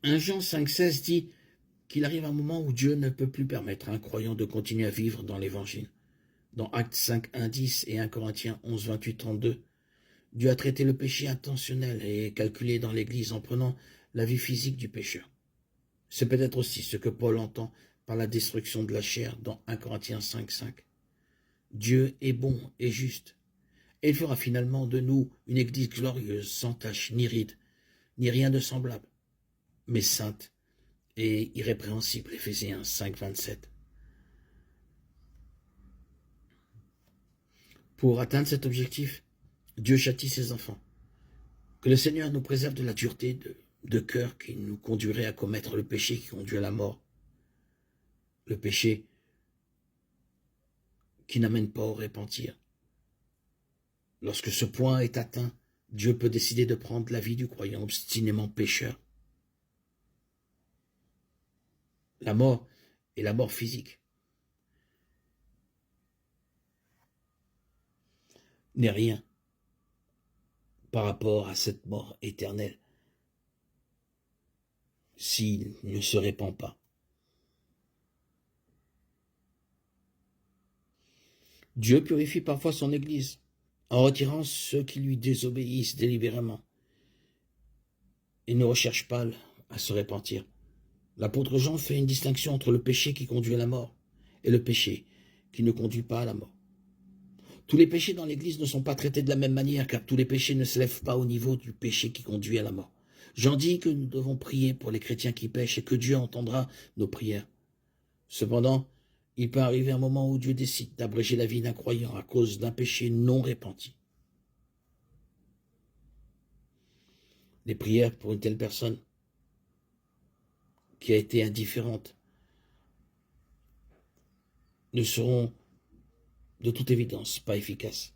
1 Jean 5,16 dit qu'il arrive un moment où Dieu ne peut plus permettre à un croyant de continuer à vivre dans l'Évangile. Dans Actes 5, 1, 10 et 1 Corinthiens 11, 28, 32, Dieu a traité le péché intentionnel et calculé dans l'Église en prenant la vie physique du pécheur. C'est peut-être aussi ce que Paul entend par la destruction de la chair dans 1 Corinthiens 5, 5. Dieu est bon et juste, et il fera finalement de nous une Église glorieuse, sans tache, ni ride, ni rien de semblable, mais sainte et irrépréhensible. Éphésiens 5, 27. Pour atteindre cet objectif, Dieu châtie ses enfants. Que le Seigneur nous préserve de la dureté de cœur qui nous conduirait à commettre le péché qui conduit à la mort. Le péché qui n'amène pas au repentir. Lorsque ce point est atteint, Dieu peut décider de prendre la vie du croyant obstinément pécheur. La mort est la mort physique. N'est rien par rapport à cette mort éternelle s'il ne se répand pas. Dieu purifie parfois son Église en retirant ceux qui lui désobéissent délibérément et ne recherchent pas à se repentir. L'apôtre Jean fait une distinction entre le péché qui conduit à la mort et le péché qui ne conduit pas à la mort. Tous les péchés dans l'Église ne sont pas traités de la même manière, car tous les péchés ne s'élèvent pas au niveau du péché qui conduit à la mort. Jean dit que nous devons prier pour les chrétiens qui pêchent et que Dieu entendra nos prières. Cependant, il peut arriver un moment où Dieu décide d'abréger la vie d'un croyant à cause d'un péché non repenti. Les prières pour une telle personne qui a été indifférente ne seront de toute évidence pas efficaces.